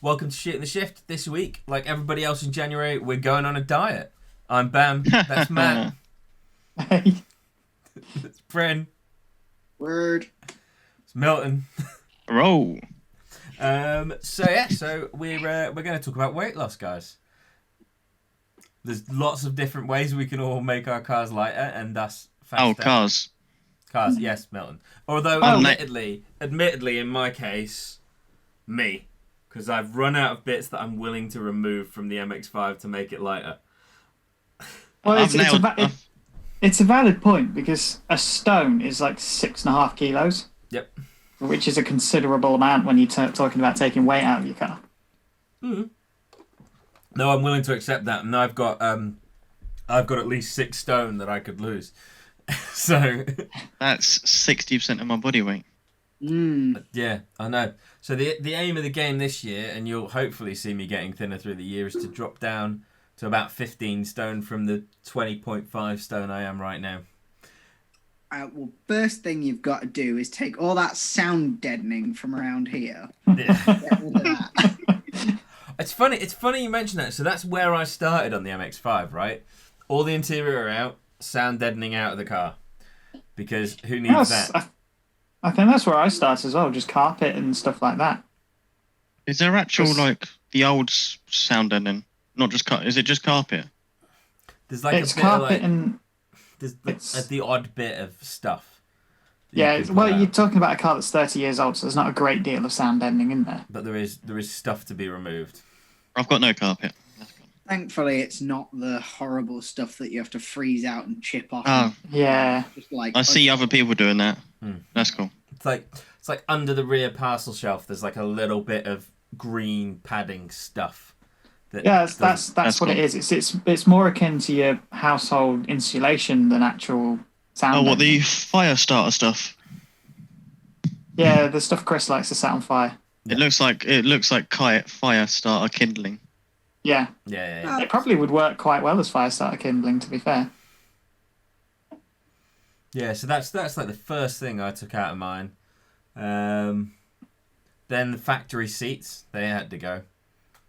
Welcome to Shit in the Shift. This week, like everybody else in January, we're going on a diet. I'm Bam. That's Matt. Hey, It's Bren. Word. It's Milton. Roll. So we're going to talk about weight loss, guys. There's lots of different ways we can all make our cars lighter and thus faster. Oh, cars. Cars, yes, Milton. Although, admittedly, in my case, me, because I've run out of bits that I'm willing to remove from the MX-5 to make it lighter. well, it's a valid point because a stone is like 6.5 kilos. Yep. Which is a considerable amount when you're talking about taking weight out of your car. Mm. No, I'm willing to accept that, and I've got at least 6 stone that I could lose. So That's 60% of my body weight. yeah, I know. So the aim of the game this year, and you'll hopefully see me getting thinner through the year, is to drop down to about 15 stone from the 20.5 stone I am right now. Well, first thing you've got to do is take all that sound deadening from around here. Yeah. Get rid of that. It's funny you mention that. So that's where I started on the MX-5, right? All the interior out, sound deadening out of the car. Because who needs that? I think that's where I started as well, just carpet and stuff like that. Is there actual, the old sound ending? Not just carpet. Is it just carpet? There's like It's a bit carpet of and... there's the odd bit of stuff. Yeah, you're talking about a car that's 30 years old, so there's not a great deal of sound deadening in there. But there is stuff to be removed. I've got no carpet. Thankfully, it's not the horrible stuff that you have to freeze out and chip off. Oh, Yeah. Just like I see other people doing that. That's cool. It's like under the rear parcel shelf. There's like a little bit of green padding stuff. Yeah, that's That's what cool. it is. It's more akin to your household insulation than actual sound. Oh, what, deadening. the fire starter stuff? Yeah, the stuff Chris likes to set on fire. It looks like kite fire starter kindling. Yeah. Yeah. It probably would work quite well as fire starter kindling, to be fair. Yeah, so that's like the first thing I took out of mine. Then the factory seats, they had to go.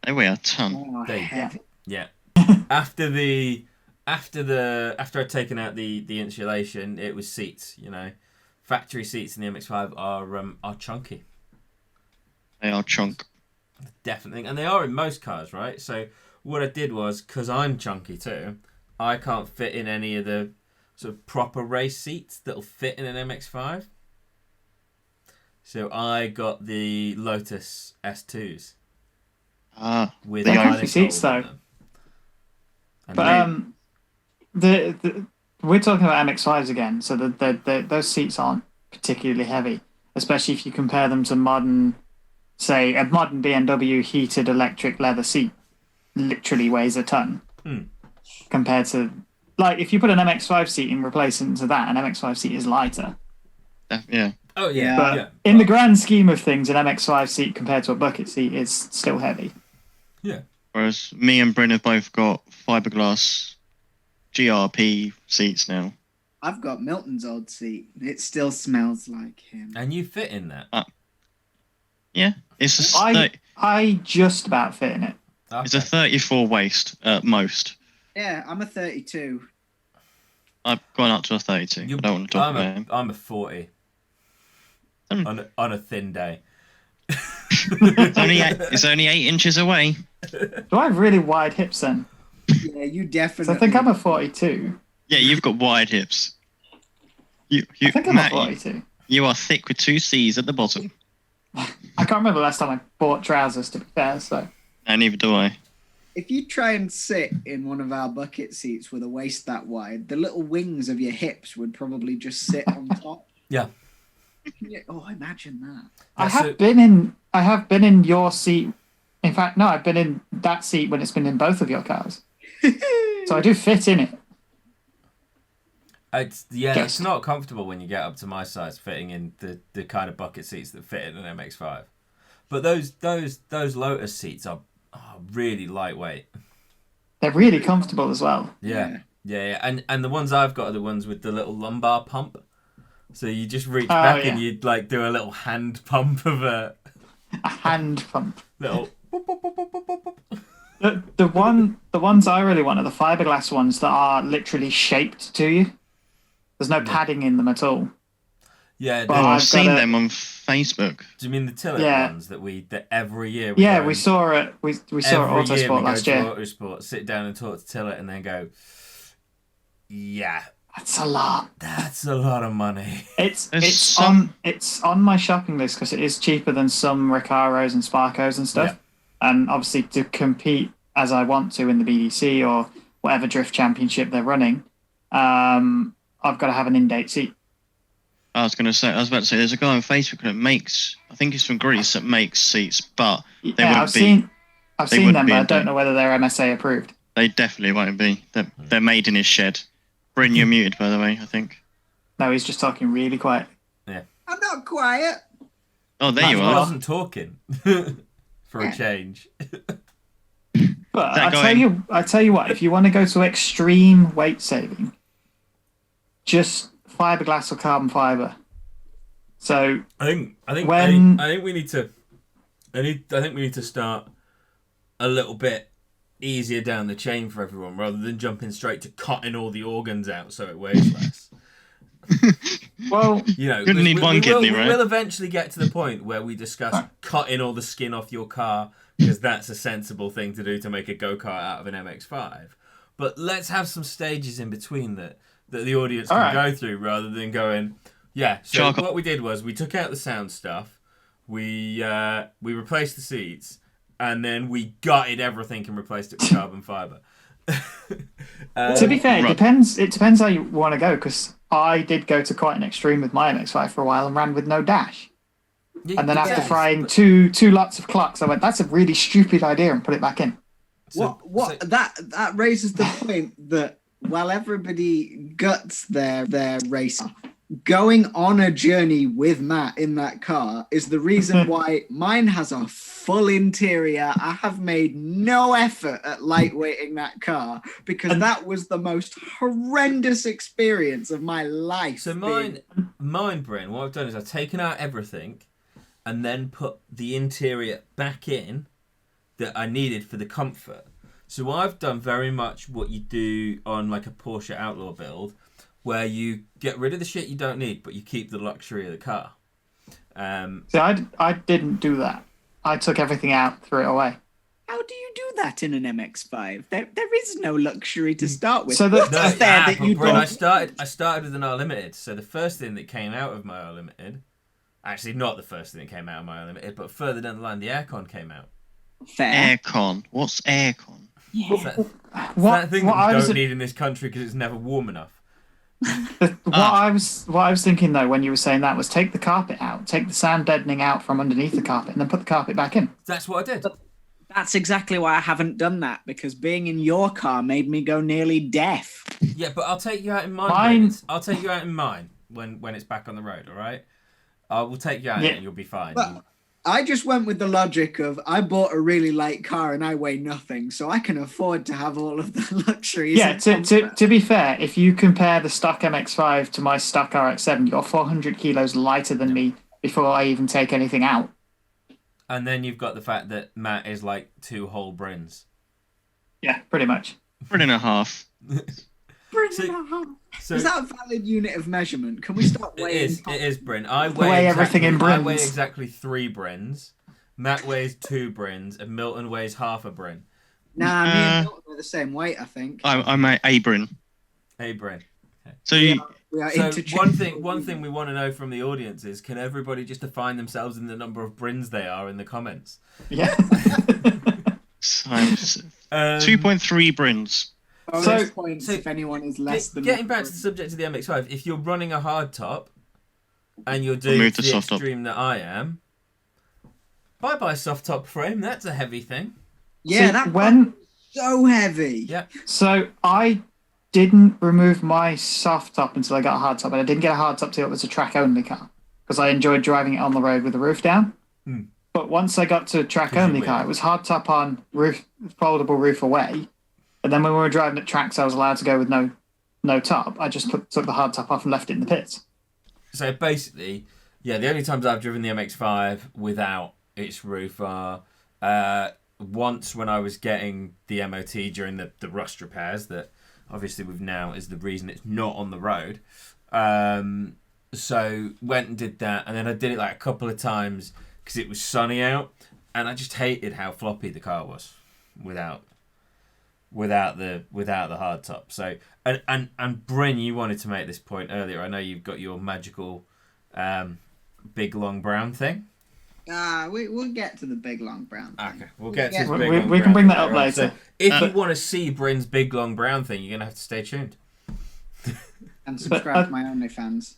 They weigh a ton. Oh, There you go. heavy. Yeah. After I'd taken out the insulation, it was seats, you know. Factory seats in the MX-5 are chunky. They are chunk. Definitely. And they are in most cars, right? So what I did was, because I'm chunky too, I can't fit in any of the sort of proper race seats that'll fit in an MX-5. So I got the Lotus S2s. With They're ironing comfy seats, holes in though. them. And But the we're talking about MX-5s again, so those seats aren't particularly heavy, especially if you compare them to modern, say, a modern BMW heated electric leather seat literally weighs a ton compared to, like, if you put an MX-5 seat in replacement to that, an MX-5 seat is lighter. Yeah. oh yeah, But yeah. in the grand scheme of things, an MX-5 seat compared to a bucket seat is still heavy. Yeah. Whereas me and Bryn have both got fiberglass GRP seats now. I've got Milton's old seat. It still smells like him. And you fit in that. Yeah. It's a, I just about fit in it. it's a Okay. 34 waist at most. Yeah, I'm a 32. I've gone up to a 32. I don't want to talk about him. I'm a 40 on a thin day. It's only 8 inches away. Do I have really wide hips then? Yeah, you 'Cause definitely. I think I'm a 42. Yeah, you've got wide hips. I think I'm Matt, a 42. you are thick with 2 C's at the bottom. I can't remember the last time I bought trousers, to be fair, so... And neither do I. If you try and sit in one of our bucket seats with a waist that wide, the little wings of your hips would probably just sit on top. Yeah. Oh, imagine that. I so- have been in your seat. In fact, no, I've been in that seat when it's been in both of your cars. So I do fit in it. It's Just- not comfortable when you get up to my size, fitting in the kind of bucket seats that fit in an MX-5. But those Lotus seats are really lightweight. They're really comfortable as well. Yeah. And the ones I've got are the ones with the little lumbar pump. So you just reach back and yeah. you'd like do a little hand pump of a A hand pump. little The ones I really want are the fiberglass ones that are literally shaped to you. There's no padding in them at all. Yeah. Well, Oh, I've I've seen got a- them on Facebook. Do you mean the Tillet Yeah. ones that every year? Yeah, go we and- saw it. We saw it at every year we Autosport go last to year. Autosport, sit down and talk to Tillet, and then go, yeah, That's a lot. that's a lot of money. It's There's it's some- on my shopping list because it is cheaper than some Recaros and Sparkos and stuff. And obviously to compete as I want to in the BDC or whatever drift championship they're running, I've got to have an in-date seat. I was about to say, there's a guy on Facebook that makes, I think he's from Greece, that makes seats, but Yeah, wouldn't I've be- seen they them, wouldn't but be I in don't date. know whether they're MSA approved. they definitely won't be. They're made in his shed. Bryn, you're muted, by the way, I think. No, he's just talking really quiet. I'm not quiet. Oh, there you I are. wasn't talking for a change. But That I tell you what, if you want to go to extreme weight saving, just fiberglass or carbon fiber. So I think When- I think we need to start a little bit easier down the chain for everyone rather than jumping straight to cutting all the organs out so it weighs less. well, You know, You only need one kidney, right? We'll eventually get to the point where we discuss cutting all the skin off your car because that's a sensible thing to do to make a go-kart out of an MX-5. But let's have some stages in between that the audience can Alright. go through rather than going, yeah, so Charcoal. what we did was we took out the sound stuff, we replaced the seats, and then we gutted everything and replaced it with carbon fiber. to be fair, Right. it depends how you want to go, because I did go to quite an extreme with my MX-5 for a while and ran with no dash. And then after frying two lots of clocks, I went, that's a really stupid idea, and put it back in. That raises the point that while everybody guts their race, going on a journey with Matt in that car is the reason why mine has a full interior. I have made no effort at lightweighting that car because that was the most horrendous experience of my life. So mine, Bryn, what I've done is I've taken out everything and then put the interior back in that I needed for the comfort. So I've done very much what you do on like a Porsche Outlaw build, where you get rid of the shit you don't need, but you keep the luxury of the car. See, I didn't do that. I took everything out, threw it away. How do you do that in an MX-5? There is no luxury to start with. So What's the- there that but you Bryn, I don't? started with an R Limited. So the first thing that came out of my R Limited, actually not the first thing that came out of my R Limited, but further down the line, the aircon came out. Fair. Aircon. What's aircon? It's that, it's What, that thing what that I you was don't need in this country because it's never warm enough. what I was thinking though when you were saying that was take the carpet out, take the sound deadening out from underneath the carpet, and then put the carpet back in. That's what I did. That's exactly why I haven't done that, because being in your car made me go nearly deaf. Yeah, but I'll take you out in mine. Mine- Bryn. I'll take you out in mine when it's back on the road. All right. I will take you out in Yeah. it and you'll be fine. But I just went with the logic of I bought a really light car and I weigh nothing, so I can afford to have all of the luxuries. Yeah, and to comfort. be fair, if you compare the stock MX-5 to my stock RX-7, you're 400 kilos lighter than me before I even take anything out. And then you've got the fact that Matt is like 2 whole Brins. Yeah, pretty much. Bryn and a half. So Is that a valid unit of measurement? Can we start it weighing? is Bryn. I Weigh weigh everything in I weigh Brins. exactly 3 Brins. Matt weighs 2 Brins, and Milton weighs half a Brin. Nah, me and Milton are the same weight, I think. I'm a Bryn. Hey, Bryn. So We you, are, we are So interchangeable. one thing we want to know from the audience is, can everybody just define themselves in the number of Brins they are in the comments? Yeah. times 2.3 Bryns. Bonus So- points so if anyone is less than Getting that. back to the subject of the MX-5, if you're running a hard top and you're doing move to the soft top. extreme that I am, bye-bye soft top frame. That's a heavy thing. Yeah, See, that when so heavy. Yeah. so I didn't remove my soft top until I got a hard top, and I didn't get a hard top till it was a track only car because I enjoyed driving it on the road with the roof down. Hmm. But once I got to a track 'Cause you only car, will. it was hard top on, roof foldable roof away. And then when we were driving at tracks, I was allowed to go with no top. I just took the hard top off and left it in the pits. So basically, yeah, the only times I've driven the MX-5 without its roof are once when I was getting the MOT during the rust repairs, that obviously we've now is the reason it's not on the road. So went and did that, and then I did it like a couple of times because it was sunny out, and I just hated how floppy the car was without the hard top. So and Bryn, you wanted to make this point earlier. I know you've got your magical big long brown thing. We'll get to the big long brown thing. Okay, we'll get to Yeah. the big long We brown can bring that thing, up right? later. So if you want to see Bryn's big long brown thing, you're gonna have to stay tuned. And subscribe to my OnlyFans.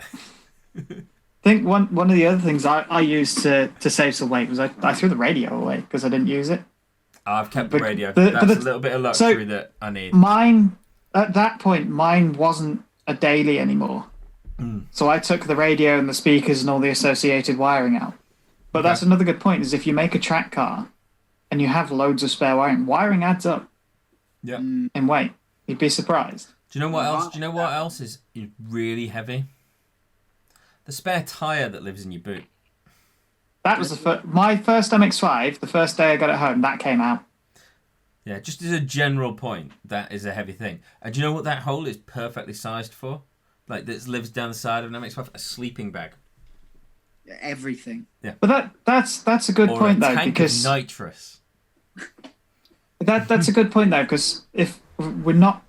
I think one of the other things I used to save some weight was I threw the radio away because I didn't use it. I've kept the But- radio. but That's the- a little bit of luxury that I need. Mine, at that point, mine wasn't a daily anymore. Mm. So I took the radio and the speakers and all the associated wiring out. But that's another good point, is if you make a track car and you have loads of spare wiring adds up Yeah. in weight. You'd be surprised. Do you know what else? Do you know what else is really heavy? The spare tire that lives in your boot. That was my first MX-5, the first day I got it home, that came out. Yeah, just as a general point, that is a heavy thing. And do you know what that hole is perfectly sized for? Like, that lives down the side of an MX-5? A sleeping bag. Everything. Yeah. But that's a good Or point, a though, tank because... of nitrous. That's a good point, though, because if we're not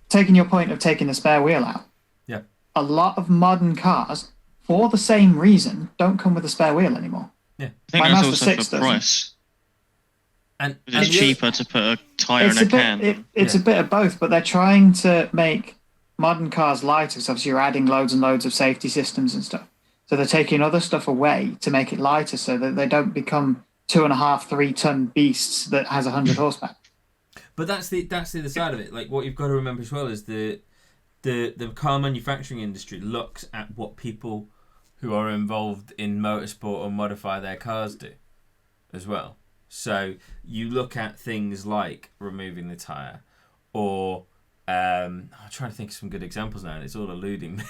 taking your point of taking the spare wheel out, Yeah. a lot of modern cars, for the same reason, don't come with a spare wheel anymore. Yeah. I think My that's Mazda also 6 for doesn't. price. And It's the- cheaper to put a tyre in It's a a can. bit. It's a bit of both, but they're trying to make modern cars lighter. Because obviously, you're adding loads and loads of safety systems and stuff. So they're taking other stuff away to make it lighter, so that they don't become 2.5, 3-ton beasts that has 100 horsepower. But that's the other side of it. Like, what you've got to remember as well is the car manufacturing industry looks at what people who are involved in motorsport or modify their cars do as well. So you look at things like removing the tyre, or I'm trying to think of some good examples now, and it's all eluding me.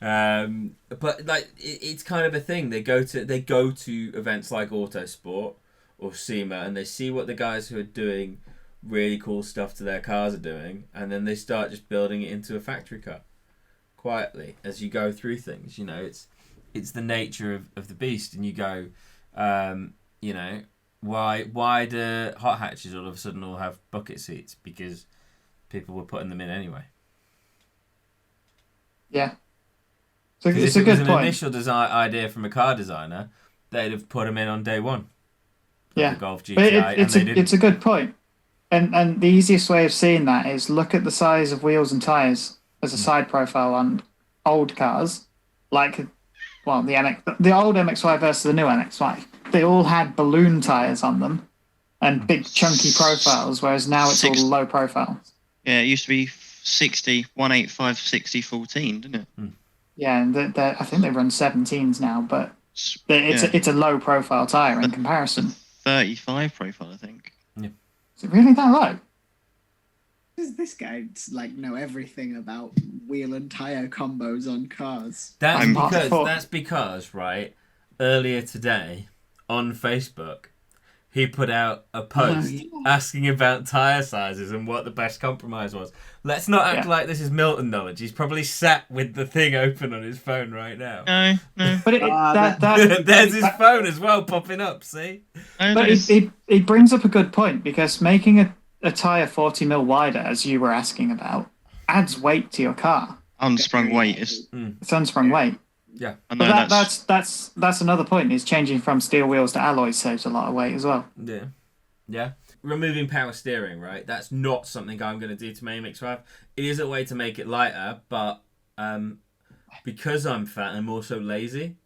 But like it's kind of a thing. They go to events like Autosport or SEMA, and they see what the guys who are doing really cool stuff to their cars are doing, and then they start just building it into a factory car quietly as you go through things. You know, it's the nature of the beast, and you go, you know, why do hot hatches all of a sudden all have bucket seats? Because people were putting them in anyway. Yeah. So 'Cause it's if a it was good an point. initial design idea from a car designer, they'd have put them in on day one. Yeah. The Golf GTI, But and they didn't. it's a good point. And the easiest way of seeing that is look at the size of wheels and tyres as a side profile on old cars, like, well, the old MX-5 versus the new MX-5. They all had balloon tyres on them and big chunky profiles, whereas now it's all low profile. Yeah, it used to be 60, 185, 60, 14, didn't it? Yeah, and I think they run 17s now, but Yeah. it's a low profile tyre in The comparison. 35 profile, I think. Is it really that low? Does this guy like know everything about wheel and tire combos on cars? That's because right earlier today on Facebook he put out a post asking about tyre sizes and what the best compromise was. Let's not act like this is Milton knowledge. He's probably sat with the thing open on his phone right now. No. But There's his phone as well popping up, see? But it brings up a good point, because making a tyre 40 mil wider, as you were asking about, adds weight to your car. Unsprung weight is. It's unsprung weight. Yeah. I know But that's that's another point, is changing from steel wheels to alloys saves a lot of weight as well. Yeah. Removing power steering, right? That's not something I'm going to do to my MX-5. It is a way to make it lighter, but because I'm fat, I'm also lazy,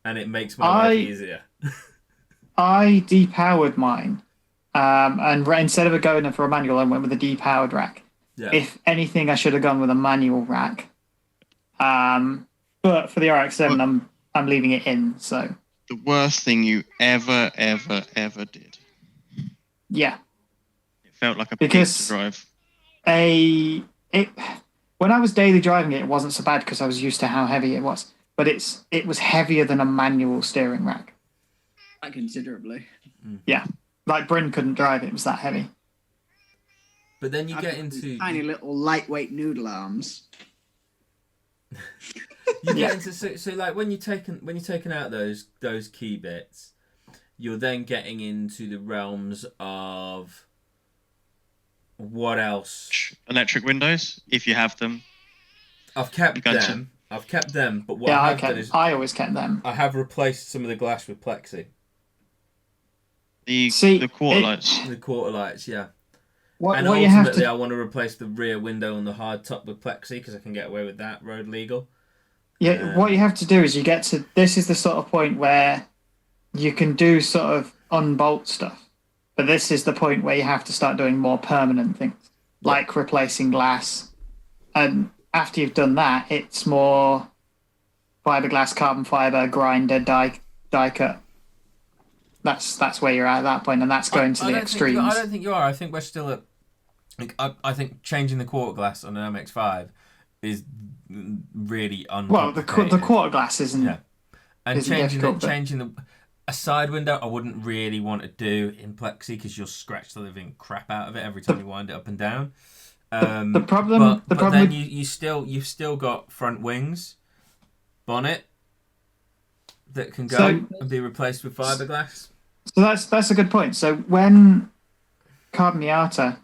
and it makes my life easier. I depowered mine, and instead of going for a manual, I went with a depowered rack. Yeah. If anything, I should have gone with a manual rack. But for the RX-7, I'm leaving it in. So the worst thing you ever did. yeah, It felt like a Because- pizza drive. when I was daily driving it, it wasn't so bad because I was used to how heavy it was. But it was heavier than a manual steering rack. Considerably. Like Bryn couldn't drive it; it was that heavy. But then you I've get got these into tiny little lightweight noodle arms. you get into so like when you're taking out those key bits, you're then getting into the realms of what else. Electric windows, if you have them. I've kept Gotcha. them. But what Yeah, I have done is I always kept them. I have replaced some of the glass with plexi. The quarter lights. The quarter lights, yeah. What And you have ultimately, to I want to replace the rear window and the hard top with plexi because I can get away with that road legal. what you have to do is you get to this is the sort of point where you can do sort of unbolt stuff, but this is the point where you have to start doing more permanent things, like replacing glass. And after you've done that, it's more fiberglass, carbon fiber, grinder, die cut. That's where you're at that point, and that's going to the extremes. I don't think you are. I think we're still at. Like, I think changing the quarter glass on an MX-5 is really uncomplicated. Well, the quarter glass isn't. Yeah. And isn't difficult, but- changing a side window, I wouldn't really want to do in plexi because you'll scratch the living crap out of it every time you wind it up and down. The problem then with you've still got front wings, bonnet that can go and be replaced with fiberglass. So that's a good point. So when Carbon Miata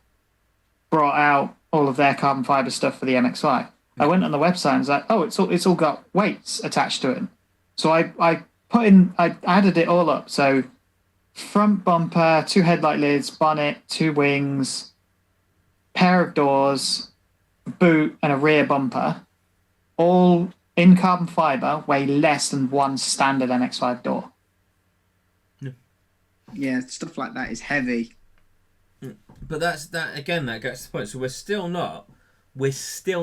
brought out all of their carbon fiber stuff for the MX-5, I went on the website and was like, oh, it's all got weights attached to it. So I added it all up. So front bumper, 2 headlight lids, bonnet, 2 wings, pair of doors, boot, and a rear bumper, all in carbon fiber, weigh less than one standard MX-5 door. Yeah, stuff like that is heavy. But that gets to the point. So we're still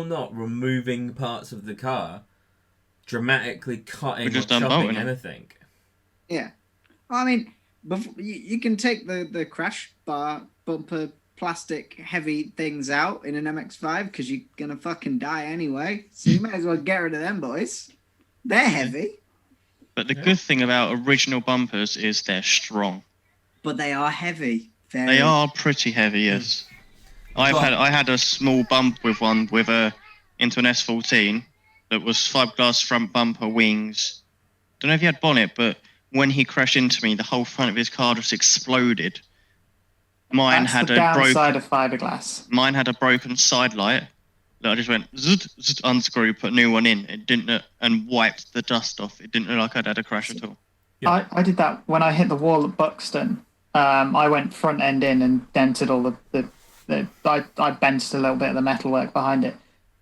not removing parts of the car, dramatically cutting or just chopping unbolting them. anything. Yeah. I mean, you can take the crash bar, bumper, plastic heavy things out in an MX-5 because you're going to fucking die anyway. So you may as well get rid of them, boys. They're heavy, But the good thing about original bumpers is they're strong. but they are heavy. They are pretty heavy, yes. I had a small bump with one into an S14 that was fiberglass front bumper, wings. Don't know if he had bonnet, but when he crashed into me, the whole front of his car just exploded. That's the downside of fiberglass. Mine had a broken side light that I just went unscrew, put a new one in. It didn't and wiped the dust off. It didn't look like I'd had a crash at all. Yeah. I did that when I hit the wall at Buxton. I went front end in and dented all I bent a little bit of the metalwork behind it.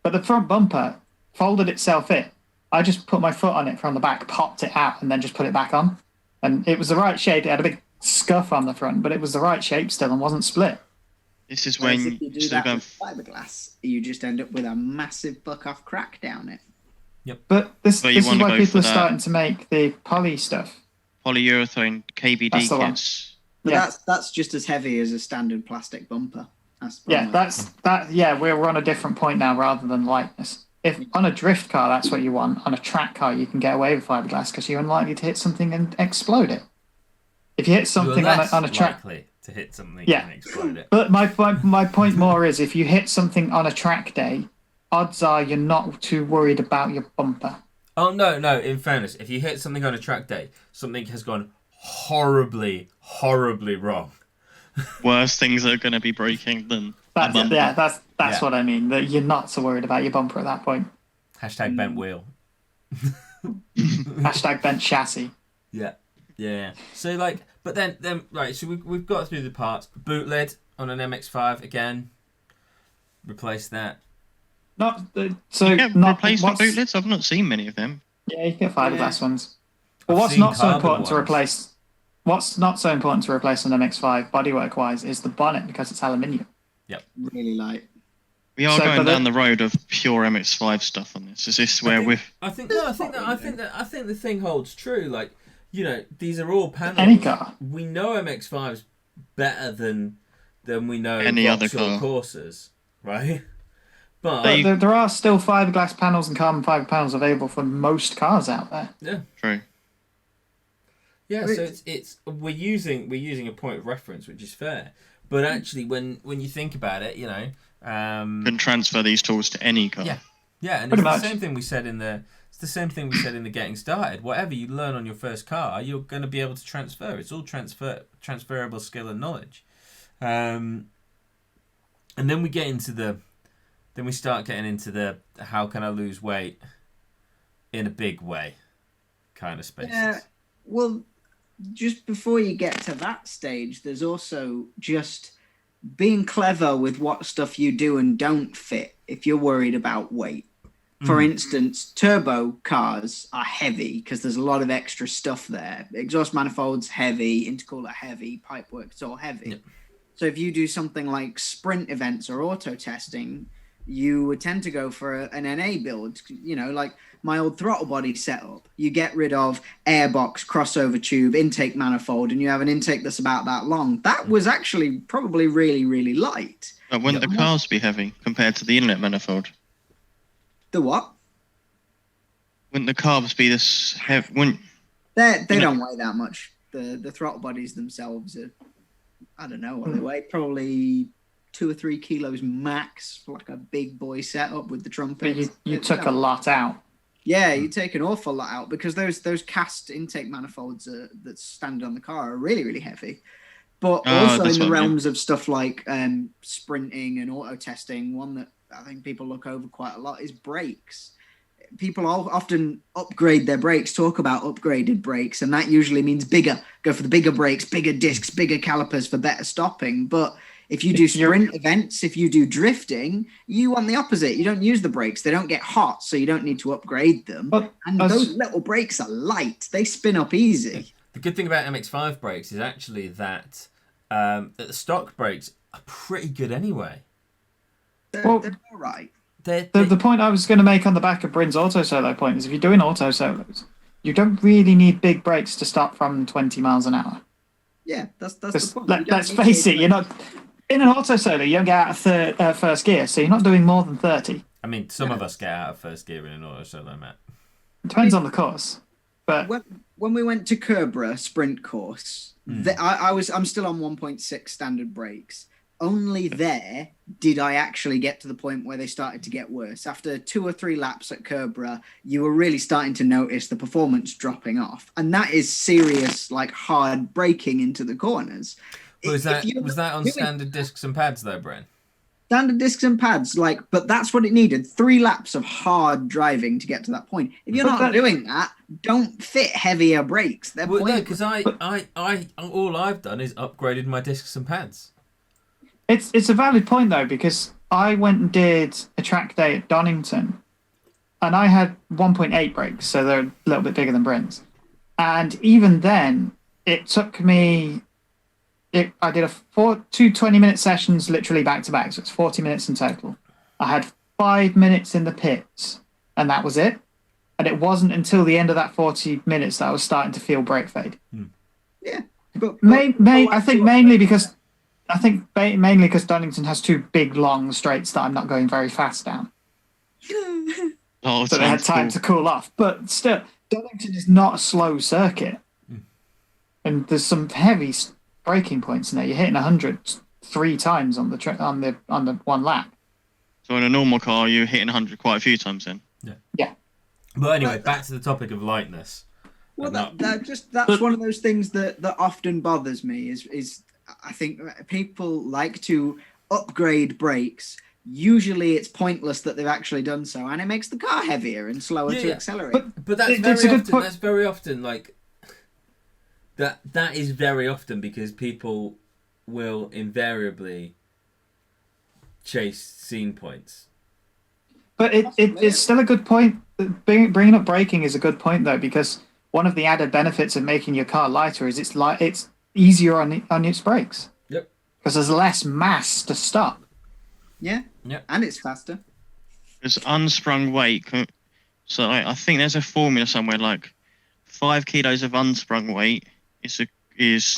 But the front bumper folded itself in. I just put my foot on it from the back, popped it out, and then just put it back on. And it was the right shape. It had a big scuff on the front, but it was the right shape still and wasn't split. This is Whereas when if you do that with fiberglass, you just end up with a massive buck-off crack down it. But this But you is wanna why go people for are that. starting to make the poly stuff. polyurethane KBD That's the one. kits. But Yeah. that's just as heavy as a standard plastic bumper. That's the Yeah, problem. we're on a different point now rather than lightness. If on a drift car, that's what you want. On a track car, you can get away with fiberglass because you're unlikely to hit something and explode it. If you hit something You're less on a track, likely to hit something Yeah. and explode it. but my point more is if you hit something on a track day, odds are you're not too worried about your bumper. Oh no! In fairness, if you hit something on a track day, something has gone horribly wrong. Worse things are going to be breaking than a bumper. That's Yeah. what I mean. That you're not so worried about your bumper at that point. Hashtag bent wheel. Hashtag bent chassis. Yeah. So but then right. So we've got through the parts. Boot lid on an MX-5 again. Replace that. Not Replacement what's- boot lids? I've not seen many of them. Yeah, you can get fiberglass ones. But I've what's seen not so carbon important to ones. replace? What's not so important to replace an MX-5 bodywork wise is the bonnet because it's aluminium. Really light. We are So, going but down the road of pure MX-5 stuff on this. Is this where we're... I think the thing holds true. Like, you know, these are all panels. Any car. We know MX-5's better than we know Any other Vauxhall car. Corsas, right? But But there are still fiberglass panels and carbon fiber panels available for most cars out there. yeah, True. Yeah, so it's we're using a point of reference, which is fair. But actually, when you think about it, Can transfer these tools to any car. yeah, and Pretty it's much. the same thing we said in the getting started. Whatever you learn on your first car, you're going to be able to transfer. It's all transferable skill and knowledge. And then we start getting into the how can I lose weight in a big way kind of spaces. Yeah, well, just before you get to that stage, there's also just being clever with what stuff you do and don't fit if you're worried about weight. For instance, turbo cars are heavy because there's a lot of extra stuff there. Exhaust manifolds heavy, intercooler heavy, pipework, it's all heavy. Yep. So if you do something like sprint events or auto testing, you would tend to go for an NA build, like my old throttle body setup. You get rid of airbox, crossover tube, intake manifold, and you have an intake that's about that long. That was actually probably really, really light. But wouldn't the cars be heavy compared to the inlet manifold? The what? Wouldn't the carbs be this heavy? They don't weigh that much. The throttle bodies themselves are, I don't know what they weigh, probably 2 or 3 kilos max for like a big boy setup with the trumpet. But you took a lot out. Yeah, you take an awful lot out because those cast intake manifolds that stand on the car are really, really heavy. But also in the realms of stuff like sprinting and auto testing, one that I think people look over quite a lot is brakes. People often upgrade their brakes, talk about upgraded brakes, and that usually means bigger. Go for the bigger brakes, bigger discs, bigger calipers for better stopping. But if you do sprint events, if you do drifting, you want the opposite. You don't use the brakes. They don't get hot, so you don't need to upgrade them. And those little brakes are light. They spin up easy. The good thing about MX-5 brakes is actually that the stock brakes are pretty good anyway. They're all right. The point I was going to make on the back of Bryn's auto solo point is if you're doing auto solos, you don't really need big brakes to start from 20 miles an hour. Yeah, that's the point. Let's face it, you're not in an auto solo. You don't get out of first gear, so you're not doing more than 30. I mean, some of us get out of first gear in an auto solo, Matt. It depends on the course, but when we went to Kerbera sprint course, I'm still on 1.6 standard brakes. Only there did I actually get to the point where they started to get worse. After 2 or 3 laps at Kerbera, you were really starting to notice the performance dropping off. And that is serious, like hard braking into the corners. Was that on standard discs and pads though, Bryn? Standard discs and pads, but that's what it needed. 3 laps of hard driving to get to that point. If you're not doing that, don't fit heavier brakes. They're pointless. Because I all I've done is upgraded my discs and pads. It's a valid point though, because I went and did a track day at Donington, and I had 1.8 brakes, so they're a little bit bigger than Bryn's. And even then, it took me. I did two 20-minute sessions literally back to back, so it's 40 minutes in total. I had 5 minutes in the pits, and that was it. And it wasn't until the end of that 40 minutes that I was starting to feel brake fade. Yeah, I think mainly because Donington has 2 big long straights that I'm not going very fast down. So they had time to cool off. But still, Donington is not a slow circuit, and there's some heavy braking points in there. You're hitting 100 3 times on the one lap. So in a normal car, you're hitting 100 quite a few times then. Yeah. But anyway, back to the topic of lightness. Well, that's one of those things that often bothers me. Is I think people like to upgrade brakes. Usually, it's pointless that they've actually done so, and it makes the car heavier and slower to accelerate. But that's very often like. That is very often because people will invariably chase scene points. But it's still a good point. Bringing up braking is a good point though, because one of the added benefits of making your car lighter is it's easier on its brakes. Yep. Because there's less mass to stop. Yeah. And it's faster. There's unsprung weight. So I think there's a formula somewhere like 5 kilos of unsprung weight is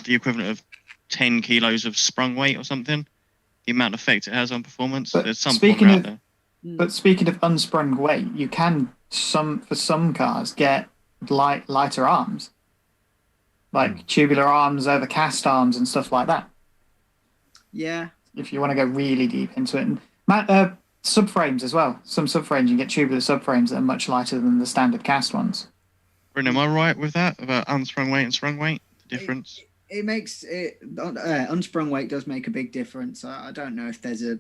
the equivalent of 10 kilos of sprung weight or something. The amount of effect it has on performance. But there's some formula out there. But speaking of unsprung weight, you can for some cars get lighter arms. like tubular arms over cast arms and stuff like that. Yeah. If you want to go really deep into it, and subframes as well. Some subframes you get tubular subframes that are much lighter than the standard cast ones. Bryn, am I right with that about unsprung weight and sprung weight? The difference? It makes it unsprung weight does make a big difference. I don't know if there's a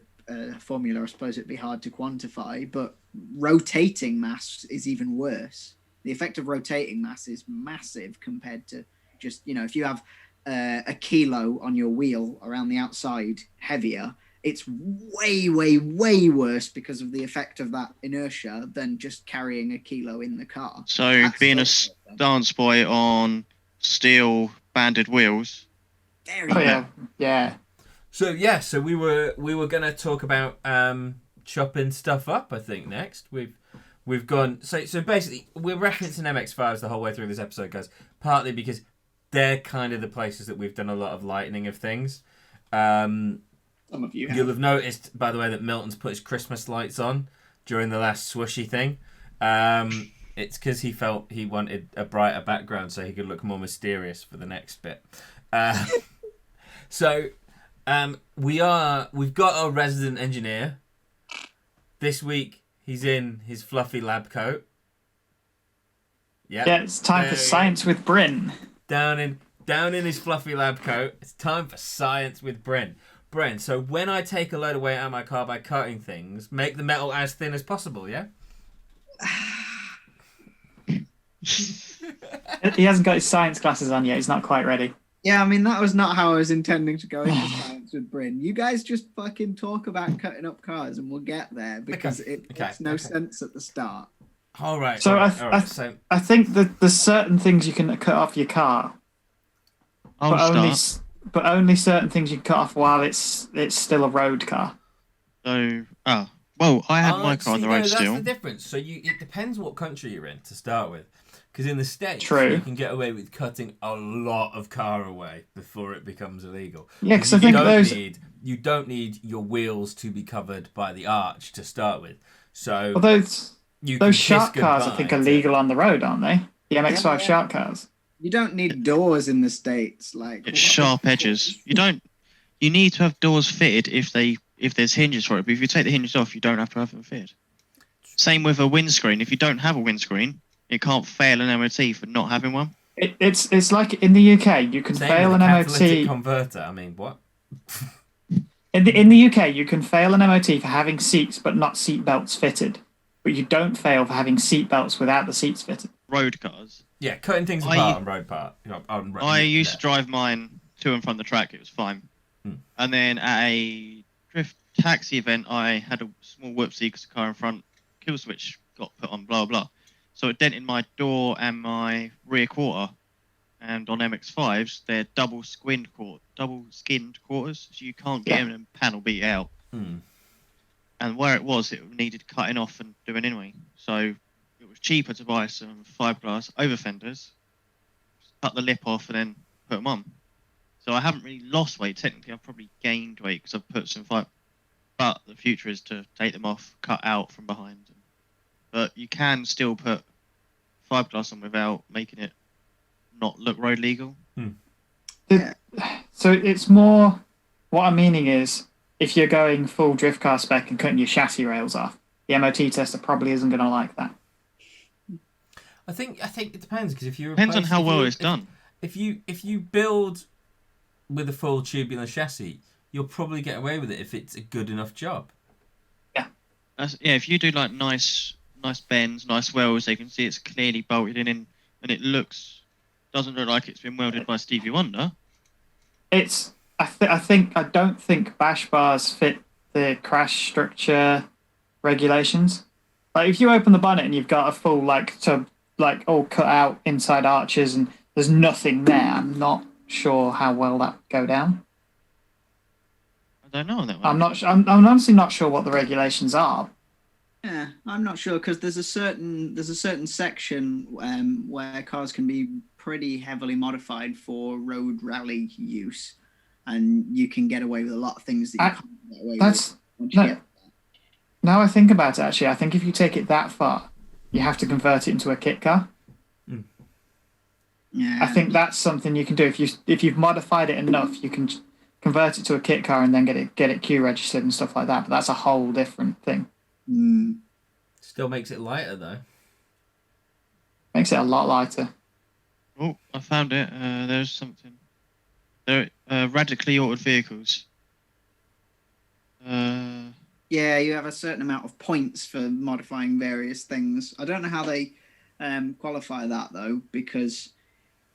formula. I suppose it'd be hard to quantify, but rotating mass is even worse. The effect of rotating mass is massive compared to just, if you have a kilo on your wheel around the outside heavier, it's way, way, way worse because of the effect of that inertia than just carrying a kilo in the car. So That's being a so stance boy on steel banded wheels. very Yeah. So we were gonna talk about chopping stuff up. I think next we've gone. So basically we're referencing MX-5s the whole way through this episode, guys. Partly because they're kind of the places that we've done a lot of lightening of things. Some of you You'll have noticed, by the way, that Milton's put his Christmas lights on during the last swooshy thing. It's because he felt he wanted a brighter background so he could look more mysterious for the next bit. We've got our resident engineer. This week, he's in his fluffy lab coat. Yep. Yeah, it's time for Science with Bryn. Down in his fluffy lab coat. It's time for Science with Bryn. Bryn, so when I take a load of weight out of my car by cutting things, make the metal as thin as possible, yeah? He hasn't got his science glasses on yet. He's not quite ready. Yeah, I mean, that was not how I was intending to go into Science with Bryn. You guys just fucking talk about cutting up cars and we'll get there because it makes no sense at the start. All right. So I think that there's certain things you can cut off your car, but only certain things you can cut off while it's still a road car. So, well, I had my car on the road still. That's the difference. So it depends what country you're in to start with. Because in the States, True. You can get away with cutting a lot of car away before it becomes illegal. Yeah, because I think you don't need your wheels to be covered by the arch to start with. So those shark cars, I think, are legal on the road, aren't they? The MX-5 shark cars. You don't need doors in the States, it's sharp edges. You need to have doors fitted if there's hinges for it. But if you take the hinges off, you don't have to have them fitted. Same with a windscreen. If you don't have a windscreen, it can't fail an MOT for not having one. It's like in the UK, you can fail an MOT converter. I mean, what? In the UK, you can fail an MOT for having seats but not seat belts fitted, but you don't fail for having seat belts without the seats fitted. Road cars. Yeah, cutting things apart on road part. I used to drive mine to and from the track. It was fine. And then at a drift taxi event, I had a small whoopsie because the car in front kill switch got put on. Blah blah. So it dented my door and my rear quarter. And on MX-5s, they're double skinned quarters, so you can't get them and panel beat out. And where it needed cutting off and doing anyway. So it was cheaper to buy some fiberglass over fenders, cut the lip off, and then put them on. So I haven't really lost weight. Technically, I've probably gained weight because I've put some fiber. But the future is to take them off, cut out from behind. But you can still put fiberglass on without making it not look road legal. So it's more, what I'm meaning is, if you're going full drift car spec and cutting your chassis rails off, the MOT tester probably isn't going to like that. I think it depends, because if you depends on how well it's done. If you build with a full tubular chassis, you'll probably get away with it if it's a good enough job. Yeah. If you do like nice bends, nice welds, they can see it's clearly bolted in and it doesn't look like it's been welded by Stevie Wonder. I don't think bash bars fit the crash structure regulations. Like if you open the bonnet and you've got a full all cut out inside arches and there's nothing there, I'm not sure how well that would go down. I don't know on that one. I'm honestly not sure what the regulations are. Yeah, I'm not sure because there's a certain section where cars can be pretty heavily modified for road rally use, and you can get away with a lot of things that you can't get away with. Now I think about it, actually, I think if you take it that far, you have to convert it into a kit car. Yeah. I think that's something you can do if you've modified it enough. You can convert it to a kit car and then get it Q registered and stuff like that. But that's a whole different thing. Still makes it lighter though. Makes it a lot lighter. Oh, I found it. There's something. There, radically altered vehicles. Yeah, you have a certain amount of points for modifying various things. I don't know how they qualify that though, because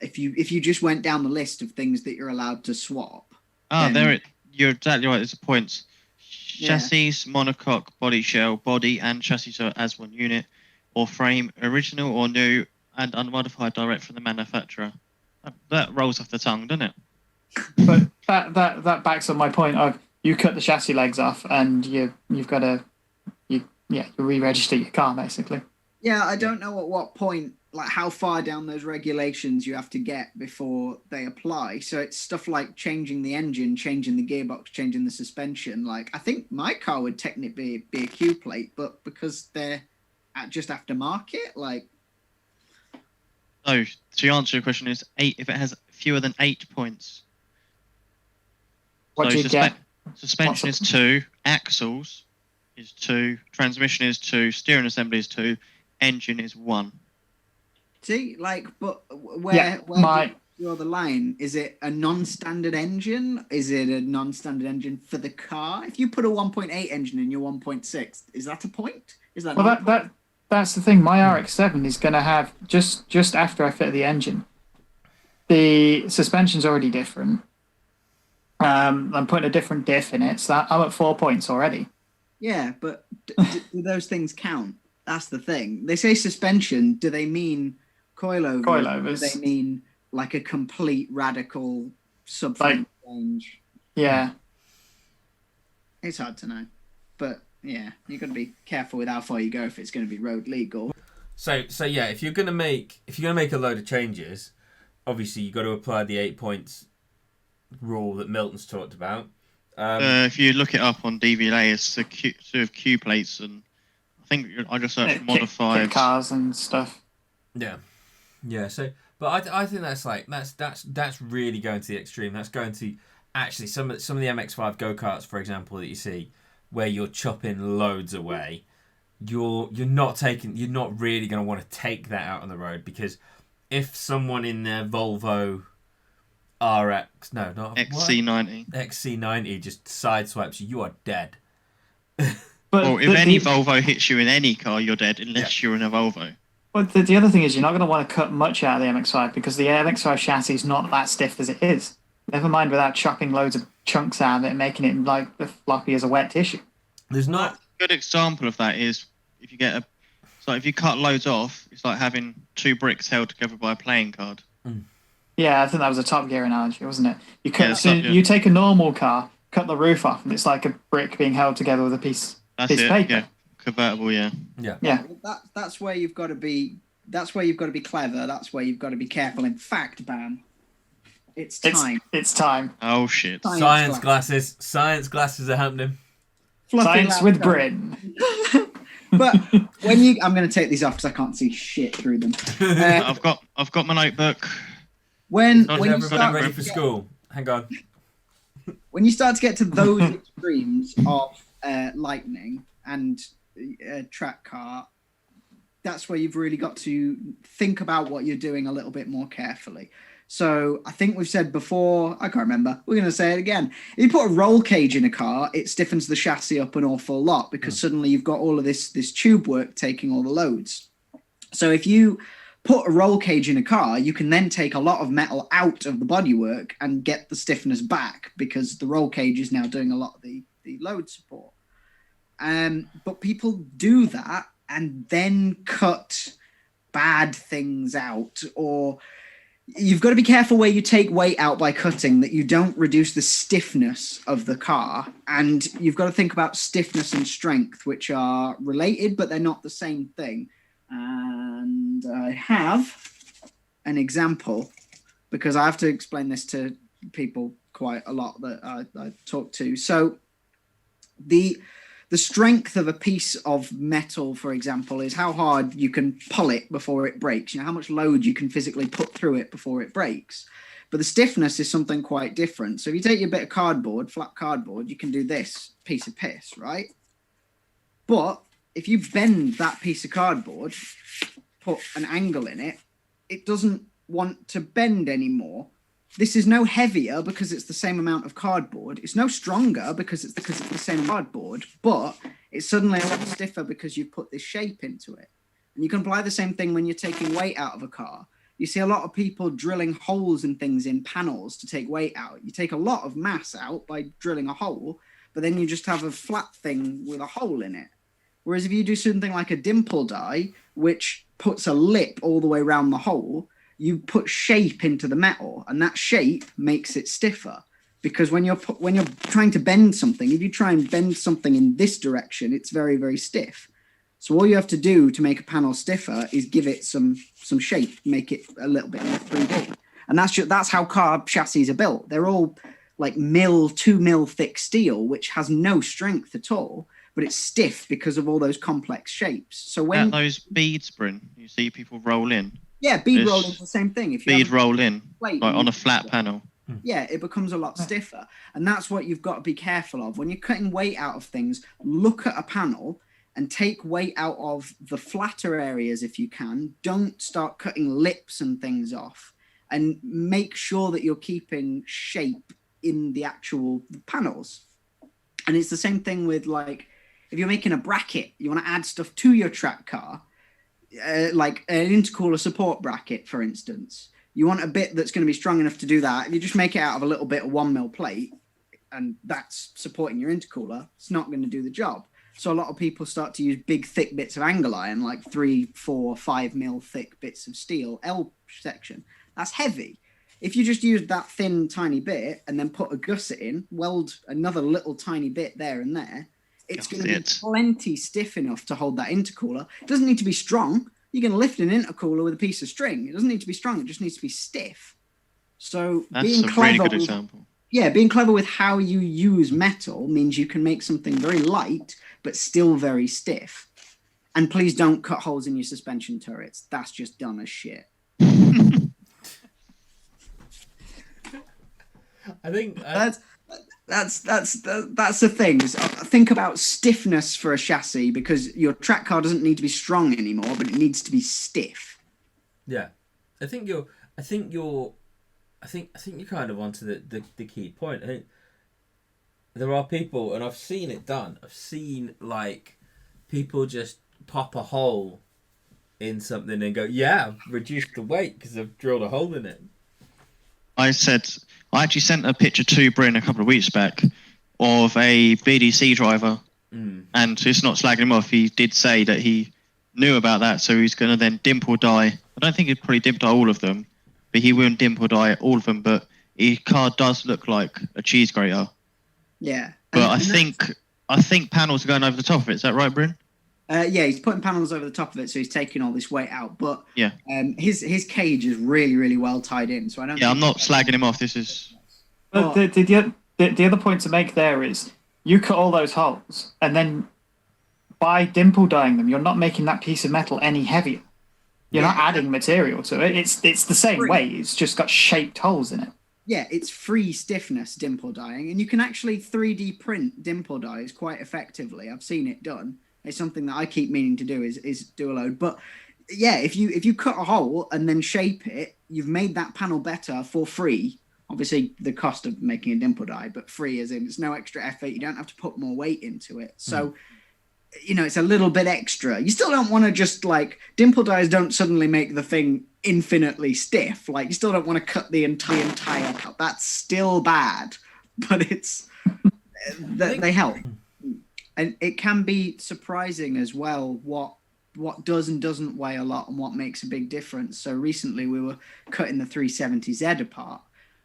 if you just went down the list of things that you're allowed to swap. You're exactly right. There's the points. Chassis, monocoque, body shell, body and chassis as one unit, or frame, original or new, and unmodified direct from the manufacturer. That rolls off the tongue, doesn't it? But that backs up my point of you cut the chassis legs off and you've got to you re-register your car basically. Yeah, I don't know at what point, like how far down those regulations you have to get before they apply. So it's stuff like changing the engine, changing the gearbox, changing the suspension. Like I think my car would technically be a Q plate, but because they're just aftermarket, like. So to answer your question is 8 if it has fewer than 8 points. What do you get? Suspension is 2, axles is 2, transmission is 2, steering assembly is 2, engine is 1. See, like, but where do you draw the line? Is it a non-standard engine? Is it a non-standard engine for the car? If you put a 1.8 engine in your 1.6, is that a point? Is that that's the thing. My RX-7 is going to have just after I fit the engine, the suspension's already different. I'm putting a different diff in it, so I'm at 4 points already. Yeah, but do those things count? That's the thing. They say suspension. Do they mean coilovers? Coilovers. Do they mean like a complete radical subframe change? Yeah. It's hard to know, but yeah, you've got to be careful with how far you go if it's going to be road legal. So yeah, if you're gonna make a load of changes, obviously you've got to apply the 8 points rule that Milton's talked about. If you look it up on DVLA, it's the Q plates, and I think I just searched modified kit cars and stuff. Yeah. So, but I think that's really going to the extreme. That's going to actually some of the MX-5 go-karts, for example, that you see where you're chopping loads away. You're not really going to want to take that out on the road, because if someone in their Volvo XC90 just sideswipes you are dead. Well, if any Volvo hits you in any car, you're dead unless you're in a Volvo. But the other thing is you're not going to want to cut much out of the MX-5 because the MX-5 chassis is not that stiff as it is. Never mind without chopping loads of chunks out of it and making it like as floppy as a wet tissue. There's not a good example of that is if you get if you cut loads off, it's like having 2 bricks held together by a playing card. Yeah, I think that was a Top Gear analogy, wasn't it? You take a normal car, cut the roof off, and it's like a brick being held together with a piece of paper. Yeah. Convertible, yeah. That's where you've got to be. That's where you've got to be clever. That's where you've got to be careful. In fact, Bam, it's time. It's time. Oh shit! Science glasses. Science glasses are happening. Science with Bryn. But I'm going to take these off because I can't see shit through them. I've got my notebook. When you start ready for school? Hang on. When you start to get to those extremes of lightning and track car, that's where you've really got to think about what you're doing a little bit more carefully. So I think we've said before, I can't remember, we're going to say it again. If you put a roll cage in a car, it stiffens the chassis up an awful lot because suddenly you've got all of this tube work taking all the loads. So if you put a roll cage in a car, you can then take a lot of metal out of the bodywork and get the stiffness back because the roll cage is now doing a lot of the load support. But people do that and then cut bad things out, or you've got to be careful where you take weight out by cutting, that you don't reduce the stiffness of the car. And you've got to think about stiffness and strength, which are related, but they're not the same thing. And I have an example because I have to explain this to people quite a lot that I talk to. So the the strength of a piece of metal, for example, is how hard you can pull it before it breaks. You know, how much load you can physically put through it before it breaks. But the stiffness is something quite different. So if you take your bit of cardboard, flat cardboard, you can do this piece of piss, right? But if you bend that piece of cardboard, put an angle in it, it doesn't want to bend anymore. This is no heavier because it's the same amount of cardboard. It's no stronger because it's the same cardboard, but it's suddenly a lot stiffer because you've put this shape into it. And you can apply the same thing when you're taking weight out of a car. You see a lot of people drilling holes and things in panels to take weight out. You take a lot of mass out by drilling a hole, but then you just have a flat thing with a hole in it. Whereas if you do something like a dimple die, which puts a lip all the way around the hole, you put shape into the metal, and that shape makes it stiffer. Because when you're trying to bend something, if you try and bend something in this direction, it's very, very stiff. So all you have to do to make a panel stiffer is give it some shape, make it a little bit more 3D. And that's how car chassis are built. They're all like 2 mil thick steel, which has no strength at all, but it's stiff because of all those complex shapes. So when those beads, Bryn, you see people roll in. Yeah, bead rolling is the same thing. If you bead roll in, plate, like on a flat panel. Yeah, it becomes a lot stiffer. And that's what you've got to be careful of. When you're cutting weight out of things, look at a panel and take weight out of the flatter areas if you can. Don't start cutting lips and things off. And make sure that you're keeping shape in the actual panels. And it's the same thing with, like, if you're making a bracket, you want to add stuff to your track car, like an intercooler support bracket, for instance. You want a bit that's going to be strong enough to do that. If you just make it out of a little bit of 1 mil plate and that's supporting your intercooler, it's not going to do the job. So a lot of people start to use big, thick bits of angle iron, like 3, 4, 5 mil thick bits of steel, L section. That's heavy. If you just use that thin, tiny bit and then put a gusset in, weld another little tiny bit there and there, it's going to be plenty stiff enough to hold that intercooler. It doesn't need to be strong. You can lift an intercooler with a piece of string. It doesn't need to be strong. It just needs to be stiff. So that's being a clever really good example. Yeah, being clever with how you use metal means you can make something very light but still very stiff. And please don't cut holes in your suspension turrets. That's just dumb as shit. I think that's the thing. Think about stiffness for a chassis, because your track car doesn't need to be strong anymore, but it needs to be stiff. Yeah, I think you're kind of onto the key point. I think there are people, and I've seen it done. I've seen like people just pop a hole in something and go, "Yeah, I've reduced the weight because I've drilled a hole in it." I actually sent a picture to Bryn a couple of weeks back of a BDC driver, and it's not slagging him off. He did say that he knew about that, so he's going to then dimple die. I don't think he'd probably dimple die all of them, but he wouldn't dimple die all of them. But his car does look like a cheese grater. Yeah, but I think panels are going over the top of it. Is that right, Bryn? Yeah, he's putting panels over the top of it, so he's taking all this weight out. But yeah, his cage is really, really well tied in. So I don't. Yeah, I'm not slagging him off. This is. But the other point to make there is you cut all those holes, and then by dimple dyeing them, you're not making that piece of metal any heavier. You're not adding material to it. It's the same weight. It's just got shaped holes in it. Yeah, it's free stiffness dimple dyeing, and you can actually 3D print dimple dyes quite effectively. I've seen it done. It's something that I keep meaning to do is do a load. But yeah, if you cut a hole and then shape it, you've made that panel better for free. Obviously, the cost of making a dimple dye, but free as in it's no extra effort. You don't have to put more weight into it. So, it's a little bit extra. You still don't want to just like dimple dyes don't suddenly make the thing infinitely stiff. Like you still don't want to cut the entire cut. That's still bad, but it's they help. And it can be surprising as well what does and doesn't weigh a lot and what makes a big difference. So recently we were cutting the 370Z apart,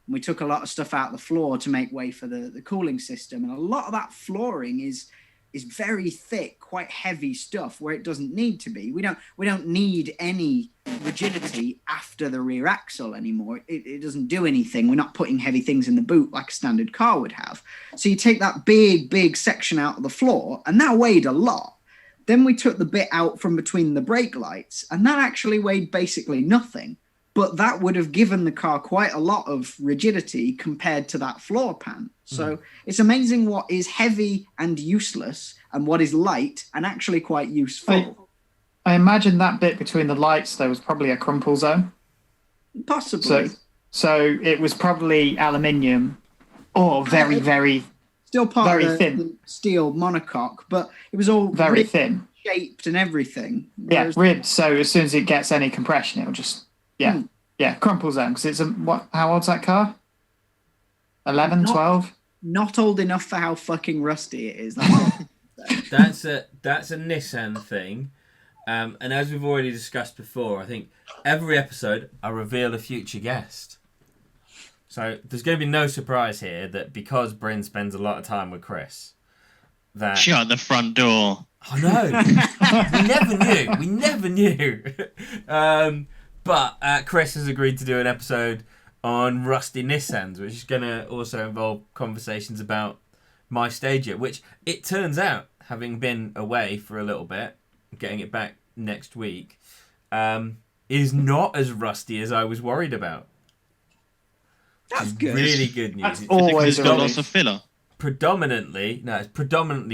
and we took a lot of stuff out of the floor to make way for the cooling system. And a lot of that flooring is very thick, quite heavy stuff where it doesn't need to be. We don't need any rigidity after the rear axle anymore. It doesn't do anything. We're not putting heavy things in the boot like a standard car would have. So you take that big section out of the floor, and that weighed a lot. Then we took the bit out from between the brake lights, and that actually weighed basically nothing. But that would have given the car quite a lot of rigidity compared to that floor pan. So it's amazing what is heavy and useless and what is light and actually quite useful. I imagine that bit between the lights, there was probably a crumple zone. Possibly. So it was probably aluminium or very still part very of the steel monocoque, but it was all very thin, shaped and everything. Yeah, ribbed. So as soon as it gets any compression, it'll just crumple zone. Because it's how old's that car? 11, 12? Not old enough for how fucking rusty it is. That's a Nissan thing. And as we've already discussed before, I think every episode I reveal a future guest. So there's going to be no surprise here that because Bryn spends a lot of time with Chris, that shut the front door. Oh no, we never knew. But Chris has agreed to do an episode on rusty Nissans, which is going to also involve conversations about my Stagia, which it turns out, having been away for a little bit, getting it back next week, is not as rusty as I was worried about. That's good. Really good news. That's always got lots of filler. It's predominantly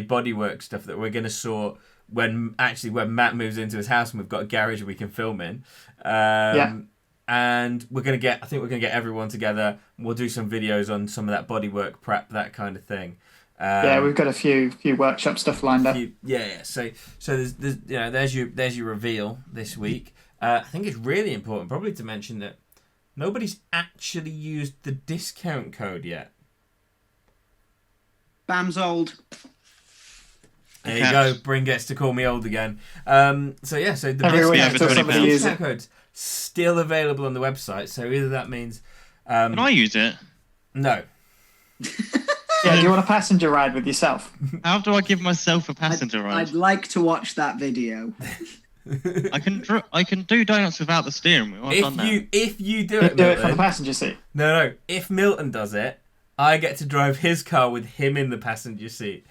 bodywork stuff that we're going to sort when Matt moves into his house and we've got a garage we can film in. And we're going to get everyone together. We'll do some videos on some of that bodywork prep, that kind of thing. We've got a few workshop stuff lined up. So there's your reveal this week. I think it's really important probably to mention that nobody's actually used the discount code yet. Bam's old. There you go. Bryn gets to call me old again. So the discount code's still available on the website. So either that means... Can I use it? No. Yeah, do you want a passenger ride with yourself? How do I give myself a passenger ride? I'd like to watch that video. I can do donuts without the steering wheel. If you do it, Milton, it for the passenger seat. No. If Milton does it, I get to drive his car with him in the passenger seat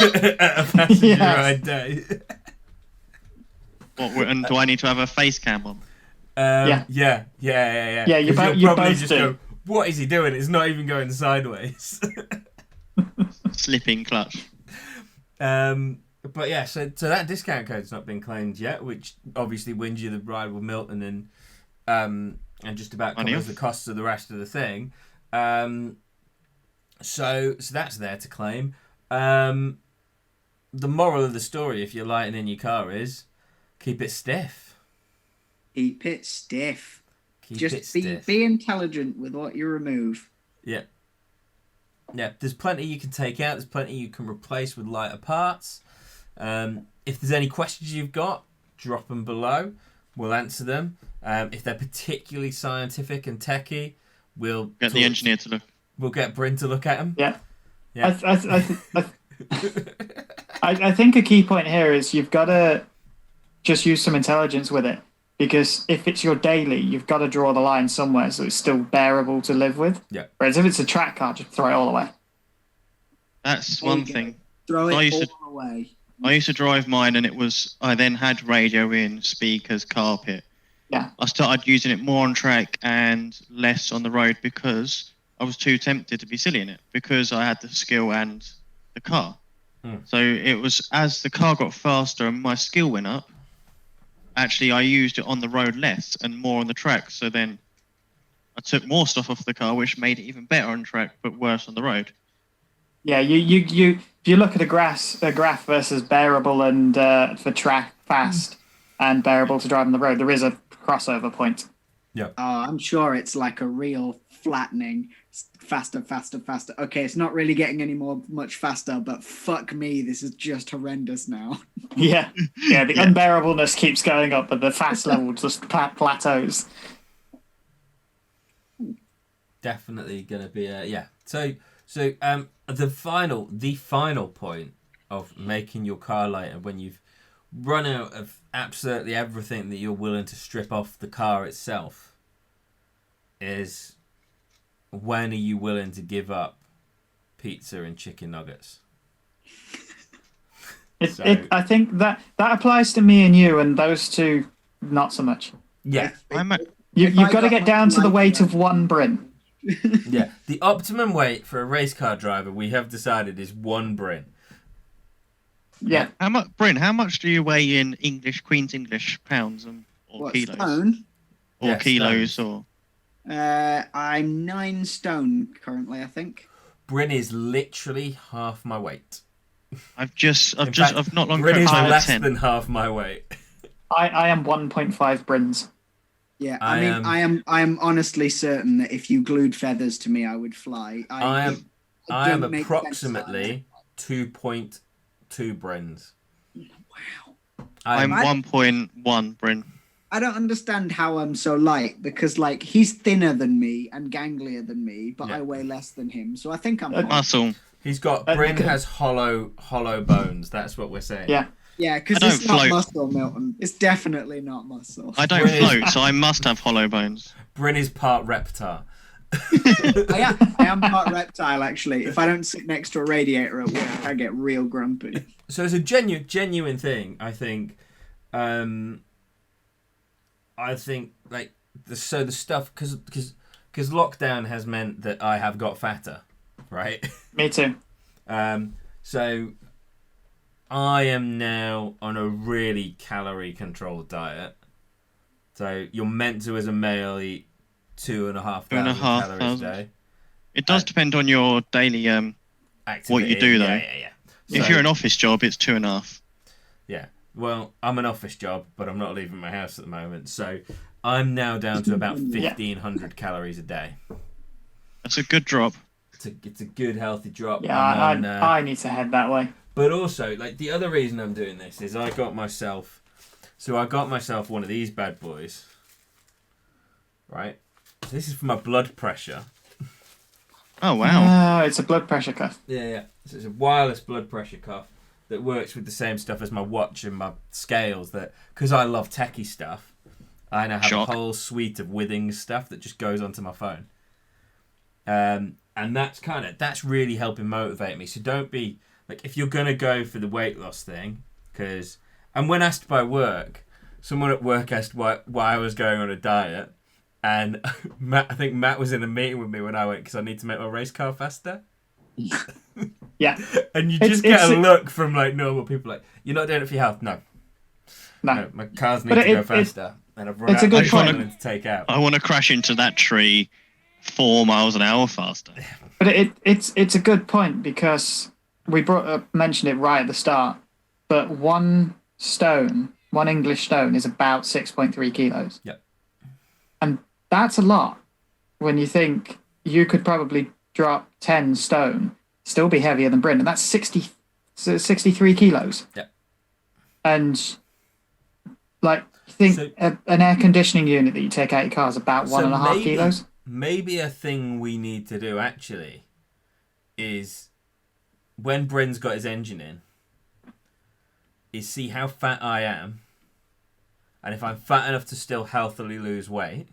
at a passenger ride day. And do I need to have a face cam on? Yeah. You both just do. go, what is he doing? It's not even going sideways. Slipping clutch. But yeah, so that discount code's not been claimed yet, which obviously wins you the ride with Milton and just about covers the costs of the rest of the thing. So that's there to claim. The moral of the story, if you're lighting in your car, is keep it stiff. Keep it stiff. Be intelligent with what you remove. Yeah. Yeah, there's plenty you can take out. There's plenty you can replace with lighter parts. If there's any questions you've got, drop them below. We'll answer them. If they're particularly scientific and techy, we'll get the engineer to look. We'll get Bryn to look at them. Yeah. I think a key point here is you've got to just use some intelligence with it. Because if it's your daily, you've got to draw the line somewhere so it's still bearable to live with. Yeah. Whereas if it's a track car, just throw it all away. That's one thing. Throw it all away. I used to drive mine, and I then had radio in, speakers, carpet. Yeah. I started using it more on track and less on the road because I was too tempted to be silly in it because I had the skill and the car. So it was as the car got faster and my skill went up, actually I used it on the road less and more on the track. So then I took more stuff off the car, which made it even better on track but worse on the road. Yeah, you if you look at a graph versus bearable and for track fast and bearable to drive on the road, there is a crossover point. Yeah. Oh, I'm sure it's like a real flattening. Faster. Okay, it's not really getting any much faster, but fuck me, this is just horrendous now. Yeah, the unbearableness keeps going up, but the fast level just plateaus. Definitely gonna be So the final point of making your car lighter when you've run out of absolutely everything that you're willing to strip off the car itself is when are you willing to give up pizza and chicken nuggets? I think that applies to me and you, and those two not so much. Yeah. You've got to get down to the weight of one Bryn. Yeah. The optimum weight for a race car driver, we have decided, is one Bryn. Yeah. How much, Bryn? How much do you weigh in Queen's English pounds or kilos? Stone? Or kilos or? I'm 9 stone currently, I think. Bryn is literally half my weight. I've not long Bryn is over less 10. than half my weight. I am 1.5 Bryns. Yeah, I am honestly certain that if you glued feathers to me, I would fly. I am approximately 2.2 Bryns. Wow. I'm 1.1 Bryn. I don't understand how I'm so light because, like, he's thinner than me and ganglier than me, but I weigh less than him. So I think I'm muscle. He's got Bryn has hollow bones. That's what we're saying. Yeah. Yeah, because it's not muscle, Milton. It's definitely not muscle. I don't float, so I must have hollow bones. Bryn is part reptile. I am part reptile, actually. If I don't sit next to a radiator at work, I get real grumpy. So it's a genuine thing, I think. I think like the stuff because lockdown has meant that I have got fatter, right? Me too. So I am now on a really calorie controlled diet. So you're meant to, as a male, eat 2,500 calories a day. It does depend on your daily activity. What you do though. Yeah. If you're an office job, it's 2.5. Yeah. Well, I'm an office job, but I'm not leaving my house at the moment. So I'm now down to about 1,500 calories a day. That's a good drop. It's a good, healthy drop. Yeah, I need to head that way. But also, like, the other reason I'm doing this is I got myself one of these bad boys. Right? This is for my blood pressure. Oh, wow. Oh, it's a blood pressure cuff. Yeah. So it's a wireless blood pressure cuff that works with the same stuff as my watch and my scales. That because I love techie stuff, I now have a whole suite of Withings stuff that just goes onto my phone. And that's really helping motivate me. So don't be like, if you're gonna go for the weight loss thing, and when asked by work, someone at work asked why I was going on a diet. And I think Matt was in a meeting with me when I went because I need to make my race car faster. Yeah. And you just get a look from like normal people like, you're not doing it for your health. No, my cars need to go faster. And I've run out of time to take out. I want to crash into that tree 4 miles an hour faster. But it's a good point because we mentioned it right at the start. But one English stone is about 6.3 kilos. Yep. And that's a lot when you think you could probably drop 10 stone, still be heavier than Bryn. And that's 63 kilos. Yeah. And like, you think an air conditioning unit that you take out your car is about 1.5 kilos? Maybe a thing we need to do actually is when Bryn's got his engine in, is see how fat I am. And if I'm fat enough to still healthily lose weight,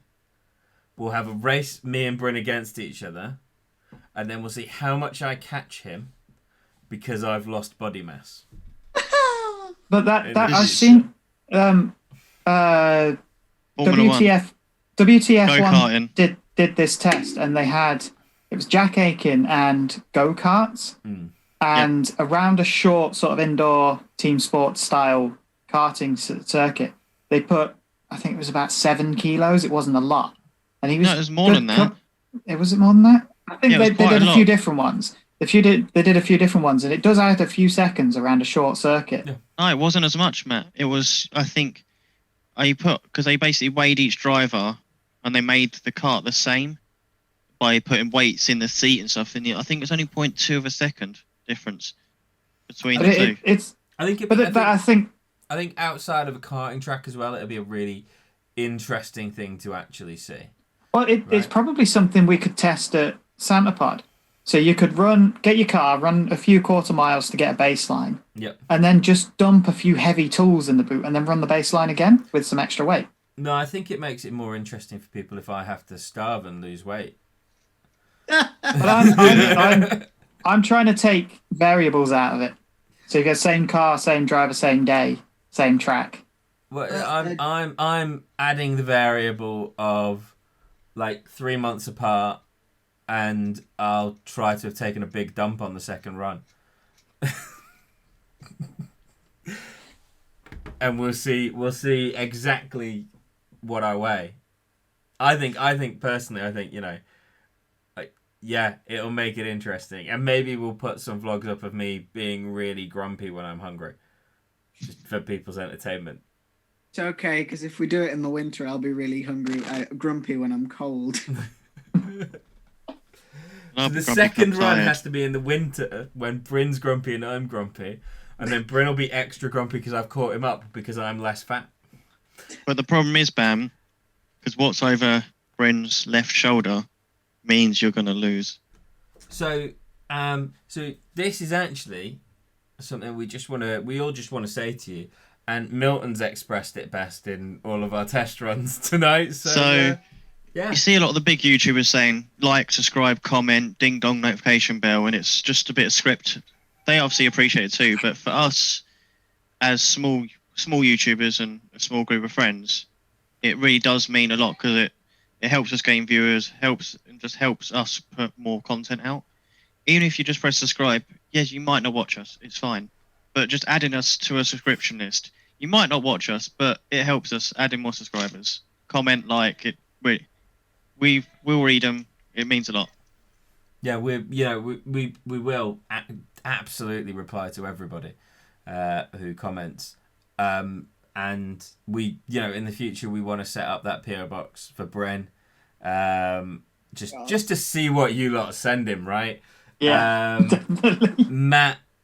we'll have a race, me and Bryn against each other, and then we'll see how much I catch him because I've lost body mass. But that I've seen WTF1 did this test, and it was Jack Aiken and go-karts, and around a short sort of indoor team sports style karting circuit, they put, I think it was about 7 kilos. It wasn't a lot. And he was. No, it was more than that. Was it more than that? I think they did a few lot. different ones. They did a few different ones, and it does add a few seconds around a short circuit. Yeah. No, it wasn't as much, Matt. It was, I think, because they basically weighed each driver, and they made the kart the same by putting weights in the seat and stuff. And I think it's only 0.2 of a second difference between the two. I think outside of a karting track as well, it'll be a really interesting thing to actually see. Well, it's probably something we could test at Santapod. So you could get your car, run a few quarter miles to get a baseline, Yep. and then just dump a few heavy tools in the boot, and then run the baseline again with some extra weight. No, I think it makes it more interesting for people if I have to starve and lose weight. But I'm trying to take variables out of it. So you get same car, same driver, same day, same track. Well, I'm adding the variable of like 3 months apart, and I'll try to have taken a big dump on the second run. And we'll see exactly what I weigh. I think personally, you know, like, yeah, it'll make it interesting, and maybe we'll put some vlogs up of me being really grumpy when I'm hungry, just for people's entertainment. It's okay, because if we do it in the winter, I'll be really grumpy when I'm cold. So the second run has to be in the winter when Bryn's grumpy and I'm grumpy, and then Bryn will be extra grumpy because I've caught him up because I'm less fat. But the problem is, Bam, because what's over Bryn's left shoulder means you're going to lose. So this is actually something we all just want to say to you, and Milton's expressed it best in all of our test runs tonight. So yeah. You see a lot of the big YouTubers saying like, subscribe, comment, ding dong notification bell, and it's just a bit of script. They obviously appreciate it too, but for us as small YouTubers and a small group of friends, it really does mean a lot, because it helps us gain viewers, helps us put more content out. Even if you just press subscribe, yes, you might not watch us, it's fine, but just adding us to a subscription list, you might not watch us, but it helps us add in more subscribers. Comment, like it. We will read them. It means a lot. Yeah, we will absolutely reply to everybody who comments, and we, you know, in the future we want to set up that PO box for Bryn, just to see what you lot send him, right? Yeah, definitely.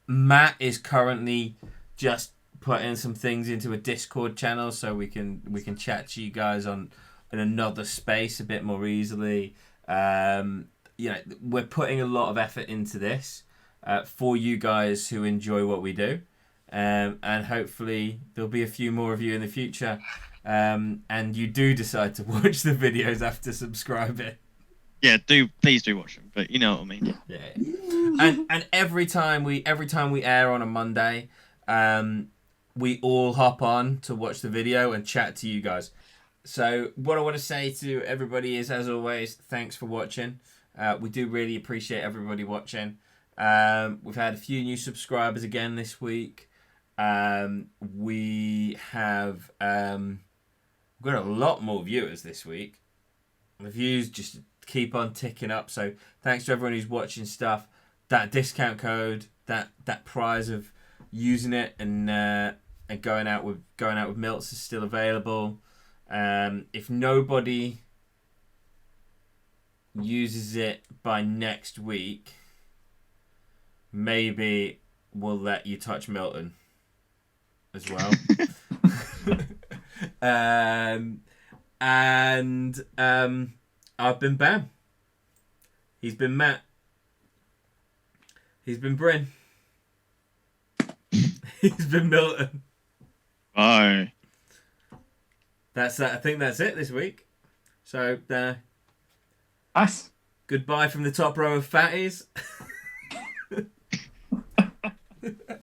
Matt is currently just putting some things into a Discord channel so we can chat to you guys in another space a bit more easily. You know, we're putting a lot of effort into this for you guys who enjoy what we do, and hopefully there'll be a few more of you in the future, and you do decide to watch the videos after subscribing. Yeah, please do watch them, but you know what I mean. Yeah. And every time we air on a Monday, we all hop on to watch the video and chat to you guys. So what I want to say to everybody is, as always, thanks for watching. We do really appreciate everybody watching. We've had a few new subscribers again this week. We have got a lot more viewers this week. The views just keep on ticking up. So thanks to everyone who's watching stuff. That discount code, that prize of using it and going out with Milts is still available. If nobody uses it by next week, maybe we'll let you touch Milton as well. I've been Bam. He's been Matt. He's been Bryn. He's been Milton. Bye. That's that. I think that's it this week. So, Nice. Goodbye from the top row of fatties.